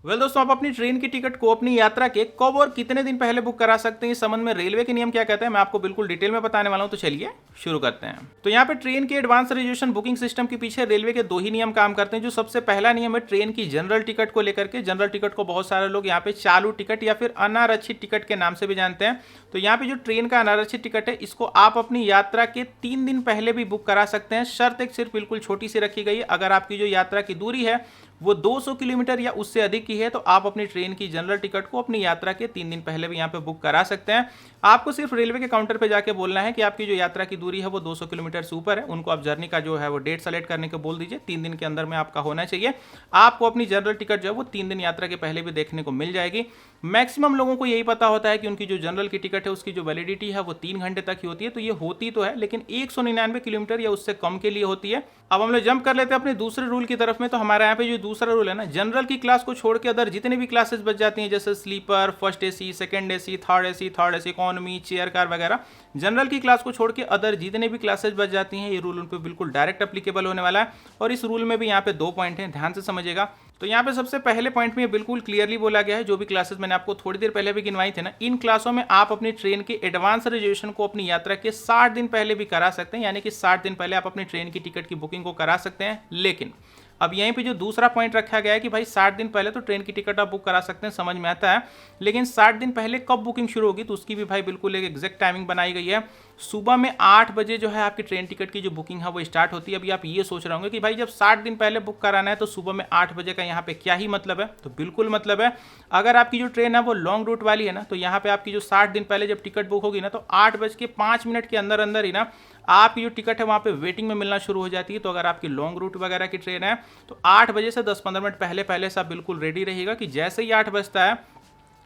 दोस्तों, आप अपनी ट्रेन की टिकट को अपनी यात्रा के कब और कितने दिन पहले बुक करा सकते हैं, इस संबंध में रेलवे के नियम क्या कहते हैं, मैं आपको बिल्कुल डिटेल में बताने वाला हूं। तो चलिए शुरू करते हैं। तो यहाँ पे ट्रेन के एडवांस रिजर्वेशन बुकिंग सिस्टम के पीछे रेलवे के दो ही नियम काम करते हैं। जो सबसे पहला नियम है ट्रेन की जनरल टिकट को लेकर के। जनरल टिकट को बहुत सारे लोग यहाँ पे चालू टिकट या फिर अनारक्षित टिकट के नाम से भी जानते हैं। तो यहाँ पे जो ट्रेन का अनारक्षित टिकट है, इसको आप अपनी यात्रा के 3 दिन पहले भी बुक करा सकते हैं। शर्त एक सिर्फ बिल्कुल छोटी सी रखी गई है, अगर आपकी जो यात्रा की दूरी है वो 200 किलोमीटर या उससे अधिक की है तो आप अपनी ट्रेन की जनरल टिकट को अपनी यात्रा के 3 दिन पहले भी यहाँ पे बुक करा सकते हैं। आपको सिर्फ रेलवे के काउंटर पे जाके बोलना है कि आपकी जो यात्रा की दूरी है वो 200 किलोमीटर से ऊपर है। उनको आप जर्नी का जो है वो डेट सेलेक्ट करने को बोल दीजिए, 3 दिन के अंदर में आपका होना चाहिए। आपको अपनी जनरल टिकट जो है वो 3 दिन यात्रा के पहले भी देखने को मिल जाएगी। मैक्सिमम लोगों को यही पता होता है कि उनकी जो जनरल की टिकट है उसकी जो वैलिडिटी है वो 3 घंटे तक ही होती है। तो ये होती तो है, लेकिन 199 किलोमीटर या उससे कम के लिए होती है। अब हम लोग जंप कर लेते हैं अपने दूसरे रूल की तरफ में। तो हमारे यहाँ पे जो दूसरा रूल है ना, जनरल की क्लास को छोड़ के अदर जितने भी क्लासेस बच जाती हैं, जैसे sleeper, first AC, second AC, third AC economy, chair car वगैरह, जनरल की क्लास को छोड़ के अदर जितने भी क्लासेस बच जाती हैं, ये रूल उन पर बिल्कुल डायरेक्ट एप्लीकेबल होने वाला है। और इस रूल में भी यहाँ पे 2 पॉइंट हैं, ध्यान से समझिएगा। तो यहाँ पे सबसे पहले पॉइंट में बिल्कुल क्लियरली बोला गया है, जो भी क्लासेस मैंने आपको थोड़ी देर पहले भी गिनवाई थे ना, इन क्लासों में आप अपनी ट्रेन के एडवांस रिजर्वेशन को अपनी यात्रा के 60 दिन पहले भी करा सकते हैं। यानी कि 60 दिन पहले आप अपनी ट्रेन की टिकट की बुकिंग को करा सकते हैं। लेकिन अब यहीं पे जो दूसरा पॉइंट रखा गया है कि भाई 60 दिन पहले तो ट्रेन की टिकट आप बुक करा सकते हैं, समझ में आता है, लेकिन 60 दिन पहले कब बुकिंग शुरू होगी तो उसकी भी भाई बिल्कुल एक एग्जैक्ट टाइमिंग बनाई गई है। सुबह में 8 बजे जो है आपकी ट्रेन टिकट की जो बुकिंग है वो स्टार्ट होती है। अभी आप ये सोच रहे होंगे कि भाई जब 60 दिन पहले बुक कराना है तो सुबह में 8 बजे का यहाँ पे क्या ही मतलब है। तो बिल्कुल मतलब है। अगर आपकी जो ट्रेन है वो लॉन्ग रूट वाली है ना, तो यहाँ पे आपकी जो 60 दिन पहले जब टिकट बुक होगी ना, तो 8:05 के अंदर अंदर ही ना आपकी जो टिकट है वहाँ पे वेटिंग में मिलना शुरू हो जाती है। तो अगर आपकी लॉन्ग रूट वगैरह की ट्रेन है तो 8 बजे से 10-15 मिनट पहले पहले से आप बिल्कुल रेडी रहिएगा कि जैसे ही 8 बजता है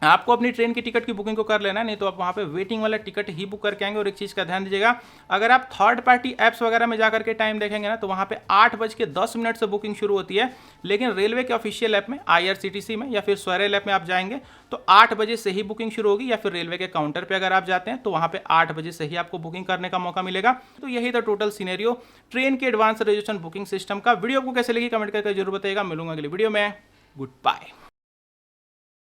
आपको अपनी ट्रेन की टिकट की बुकिंग को कर लेना है, नहीं तो आप वहाँ पे वेटिंग वाला टिकट ही बुक करके आएंगे। और एक चीज़ का ध्यान दीजिएगा, अगर आप थर्ड पार्टी ऐप्स वगैरह में जाकर के टाइम देखेंगे ना, तो वहाँ पे 8:10 से बुकिंग शुरू होती है। लेकिन रेलवे के ऑफिशियल ऐप में, IRCTC में या फिर स्वरेल ऐप में आप जाएंगे तो 8 बजे से ही बुकिंग शुरू होगी। या फिर रेलवे के काउंटर पर अगर आप जाते हैं तो वहाँ पे 8 बजे से ही आपको बुकिंग करने का मौका मिलेगा। तो यही था टोटल सीनेरियो ट्रेन के एडवांस रिजर्वेशन बुकिंग सिस्टम का। वीडियो को कैसे लगी कमेंट करके जरूर बताइएगा। मिलूंगा अगली वीडियो में। Good bye.